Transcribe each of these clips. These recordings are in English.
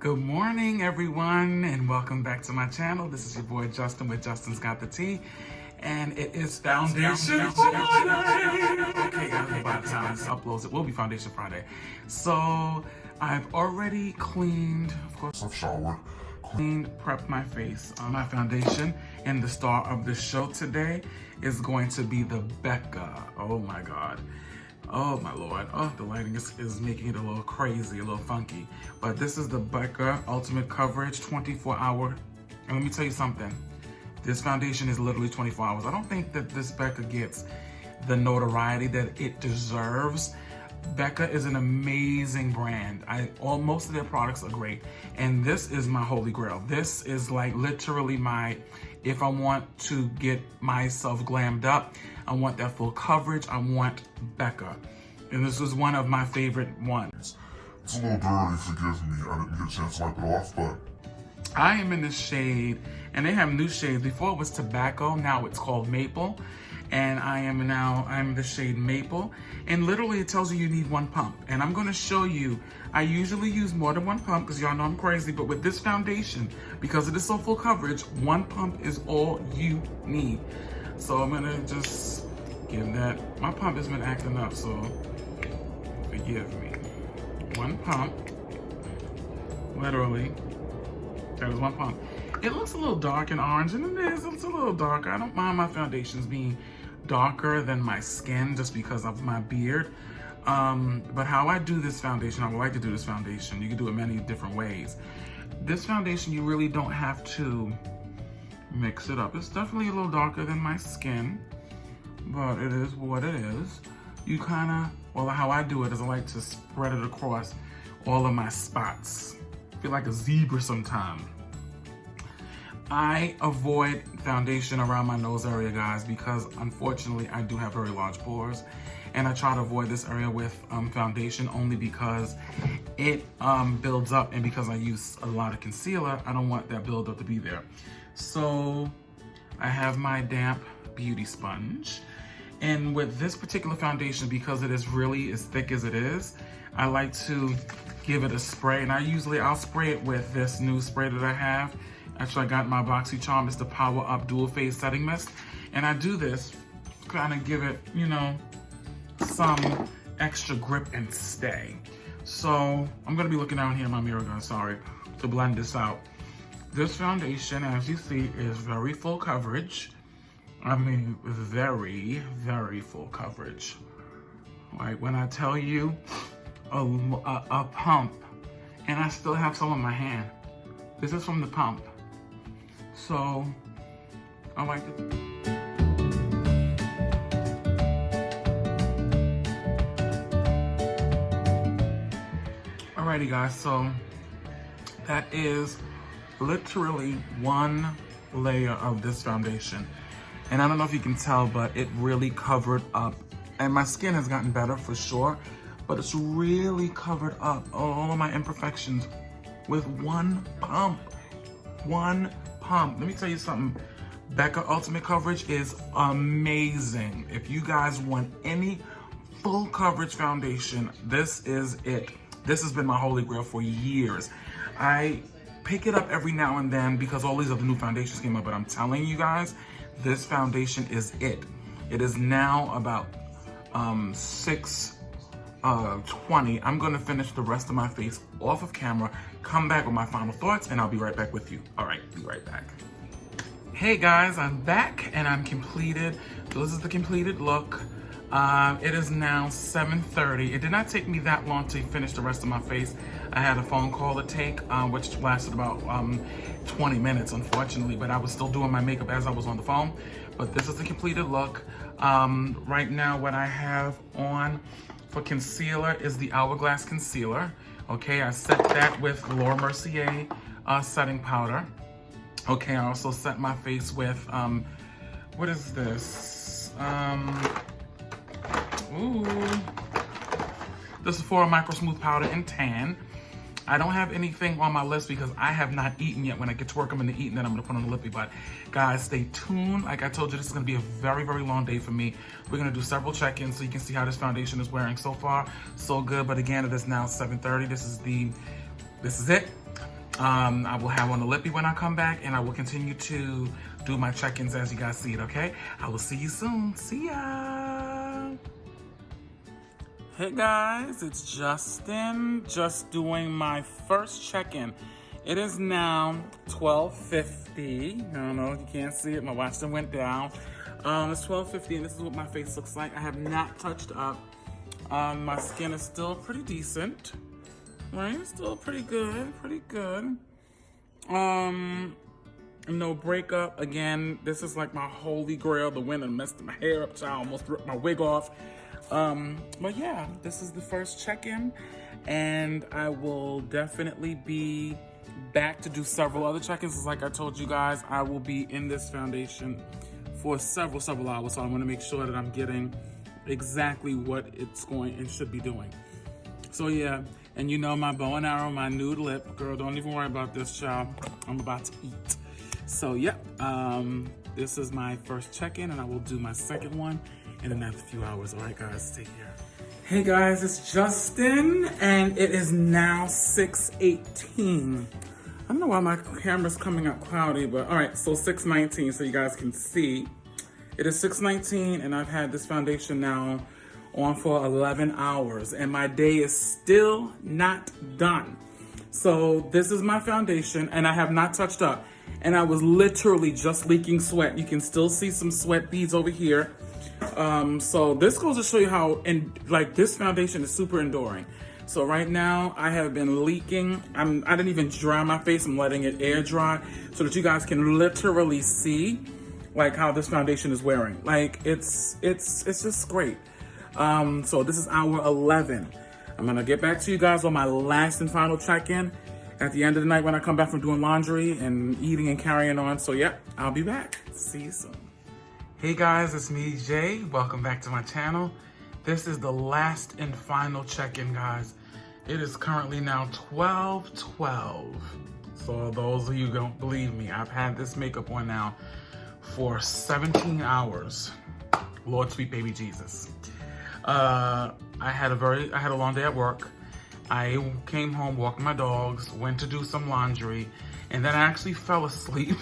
Good morning, everyone, and welcome back to my channel. This is your boy Justin with Justin's Got the Tea, and it is Foundation Friday. Okay, guys, by the time this uploads, it will be Foundation Friday. So I've already cleaned, of course, I've showered, prepped my face. My foundation, and the star of the show today is going to be the Becca. Oh my God. Oh my Lord, oh, the lighting is making it a little crazy, a little funky. But this is the Becca Ultimate Coverage 24-hour. And let me tell you something, this foundation is literally 24 hours. I don't think that this Becca gets the notoriety that it deserves. Becca is an amazing brand. Most of their products are great. And this is my holy grail. This is like literally if I want to get myself glammed up, I want that full coverage, I want Becca. And this is one of my favorite ones. It's a little dirty, forgive me. I didn't get a chance to wipe it off, but I am in this shade, and they have new shades. Before it was tobacco, now it's called maple. And I'm the shade maple. And literally it tells you need one pump. And I'm gonna show you, I usually use more than one pump because y'all know I'm crazy, but with this foundation, because it is so full coverage, one pump is all you need. So I'm gonna just give that, my pump has been acting up, so forgive me. One pump, literally, that is one pump. It looks a little dark and orange, and it's a little darker. I don't mind my foundations being darker than my skin just because of my beard. But how I do this foundation, I would like to do this foundation, you can do it many different ways. This foundation, you really don't have to mix it up. It's definitely a little darker than my skin, but it is what it is. You how I do it is I like to spread it across all of my spots. I feel like a zebra sometimes. I avoid foundation around my nose area, guys, because unfortunately I do have very large pores, and I try to avoid this area with foundation only because it builds up, and because I use a lot of concealer, I don't want that buildup to be there. So I have my damp beauty sponge, and with this particular foundation, because it is really as thick as it is, I like to give it a spray, and I'll spray it with this new spray that I have. Actually, I got my BoxyCharm. It's the Power Up Dual Phase Setting Mist. And I do this, kind of give it, some extra grip and stay. So I'm gonna be looking down here in my mirror, guys, sorry, to blend this out. This foundation, as you see, is very full coverage. I mean, very, very full coverage. Like when I tell you a pump, and I still have some in my hand. This is from the pump. So, I like it. Alrighty guys, so that is literally one layer of this foundation. And I don't know if you can tell, but it really covered up. And my skin has gotten better for sure, but it's really covered up all of my imperfections with one pump. One pump. Let me tell you something. Becca Ultimate Coverage is amazing. If you guys want any full coverage foundation, this is it. This has been my holy grail for years. I pick it up every now and then because all these other new foundations came up, but I'm telling you guys, this foundation is it. It is now about 6:20. I'm gonna finish the rest of my face off of camera, come back with my final thoughts, and I'll be right back with you. All right, be right back. Hey guys, I'm back and I'm completed. So this is the completed look. It is now 7:30. It did not take me that long to finish the rest of my face. I had a phone call to take, which lasted about 20 minutes, unfortunately, but I was still doing my makeup as I was on the phone. But this is the completed look. Right now, what I have on for concealer is the Hourglass concealer. Okay, I set that with Mercier setting powder. Okay, I also set my face with, what is this? This is for a Micro Smooth powder in tan. I don't have anything on my list because I have not eaten yet. When I get to work, I'm gonna eat and then I'm gonna put on the lippy. But guys, stay tuned. Like I told you, this is gonna be a very, very long day for me. We're gonna do several check-ins so you can see how this foundation is wearing so far. So good, but again, it is now 7:30. This is it. I will have on the lippy when I come back, and I will continue to do my check-ins as you guys see it, okay? I will see you soon. See ya! Hey guys, it's Justin, just doing my first check-in. It is now 12:50. I don't know if you can't see it, my watch done went down. It's 12:50 and this is what my face looks like. I have not touched up. My skin is still pretty decent. Right? Still pretty good, No breakup. Again, this is like my holy grail. The wind and messed my hair up, so I almost ripped my wig off. But yeah, this is the first check-in, and I will definitely be back to do several other check-ins. Like I told you guys, I will be in this foundation for several hours, so I want to make sure that I'm getting exactly what it's going and should be doing. So yeah, and you know my bow and arrow, my nude lip. Girl, don't even worry about this, child. I'm about to eat. So yeah, this is my first check-in, and I will do my second one in another few hours. All right, guys, take care. Hey guys, it's Justin, and it is now 6:18. I don't know why my camera's coming up cloudy, but all right, so 6:19, so you guys can see. It is 6:19, and I've had this foundation now on for 11 hours, and my day is still not done. So this is my foundation, and I have not touched up, and I was literally just leaking sweat. You can still see some sweat beads over here. So this goes to show you how, this foundation is super enduring. So right now I have been leaking. I didn't even dry my face. I'm letting it air dry so that you guys can literally see like how this foundation is wearing. Like it's just great. So this is hour 11. I'm gonna get back to you guys on my last and final check-in at the end of the night when I come back from doing laundry and eating and carrying on. So yeah, I'll be back. See you soon. Hey guys, it's me, Jay. Welcome back to my channel. This is the last and final check-in, guys. It is currently now 12:12. So those of you who don't believe me, I've had this makeup on now for 17 hours. Lord sweet baby Jesus. I had a long day at work. I came home, walked my dogs, went to do some laundry, and then I actually fell asleep.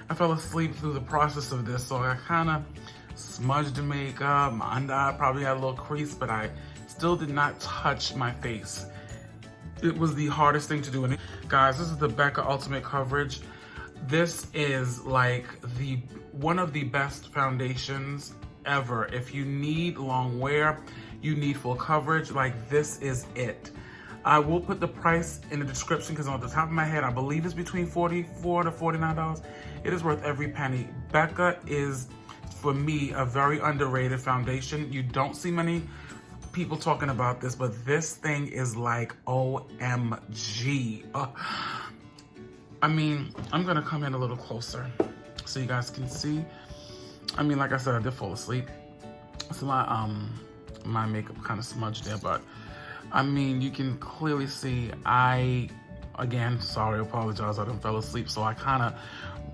I fell asleep through the process of this, so I kind of smudged the makeup. My under eye probably had a little crease, but I still did not touch my face. It was the hardest thing to do. And guys, this is the Becca Ultimate Coverage. This is like one of the best foundations ever. If you need long wear, you need full coverage, like this is it. I will put the price in the description because on the top of my head, I believe it's between $44 to $49. It is worth every penny. Becca is, for me, a very underrated foundation. You don't see many people talking about this, but this thing is like OMG. I mean, I'm gonna come in a little closer so you guys can see. I mean, like I said, I did fall asleep. So my makeup kind of smudged there, but I mean, you can clearly see again, sorry, apologize, I done fell asleep, so I kind of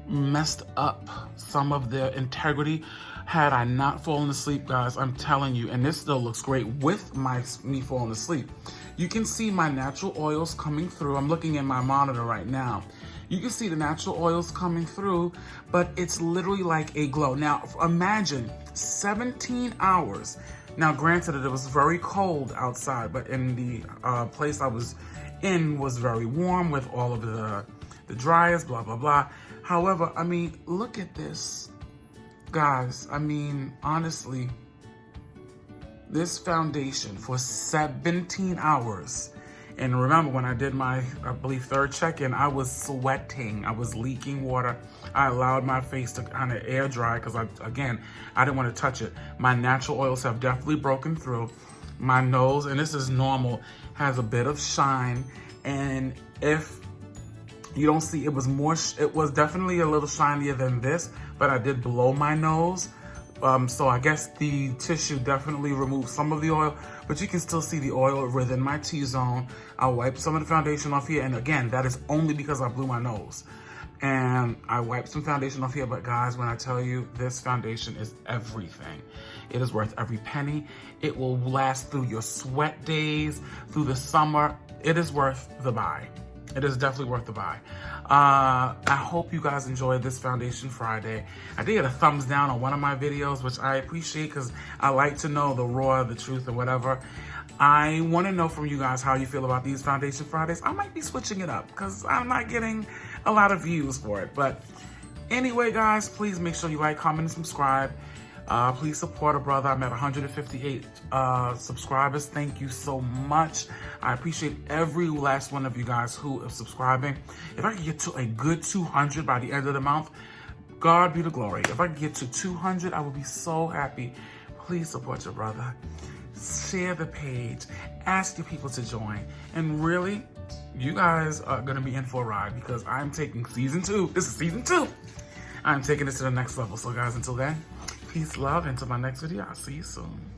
messed up some of the integrity. Had I not fallen asleep, guys, I'm telling you, and this still looks great with me falling asleep. You can see my natural oils coming through. I'm looking in my monitor right now. You can see the natural oils coming through, but it's literally like a glow. Now, imagine 17 hours. Now, granted, it was very cold outside, but in the place I was in was very warm with all of the dryers, blah, blah, blah. However, I mean, look at this. Guys, I mean, honestly, this foundation for 17 hours. And remember, when I did my, I believe, third check-in, I was sweating. I was leaking water. I allowed my face to kind of air dry because, again, I didn't want to touch it. My natural oils have definitely broken through. My nose, and this is normal, has a bit of shine. And if you don't see, it was definitely a little shinier than this, but I did blow my nose. So I guess the tissue definitely removed some of the oil, but you can still see the oil within my T-zone. I'll wipe some of the foundation off here. And again, that is only because I blew my nose. And I wiped some foundation off here, but guys, when I tell you this foundation is everything, it is worth every penny. It will last through your sweat days, through the summer. It is worth the buy. It is definitely worth the buy. I hope you guys enjoyed this Foundation Friday. I did get a thumbs down on one of my videos, which I appreciate because I like to know the raw, the truth, or whatever. I want to know from you guys how you feel about these Foundation Fridays. I might be switching it up because I'm not getting a lot of views for it. But anyway, guys, please make sure you like, comment, and subscribe. Please support a brother. I'm at 158 subscribers. Thank you so much. I appreciate every last one of you guys who are subscribing. If I can get to a good 200 by the end of the month, God be the glory. If I can get to 200, I will be so happy. Please support your brother. Share the page. Ask your people to join. And really, you guys are going to be in for a ride because I'm taking season 2. This is season 2. I'm taking it to the next level. So guys, until then, peace, love, and until my next video, I'll see you soon.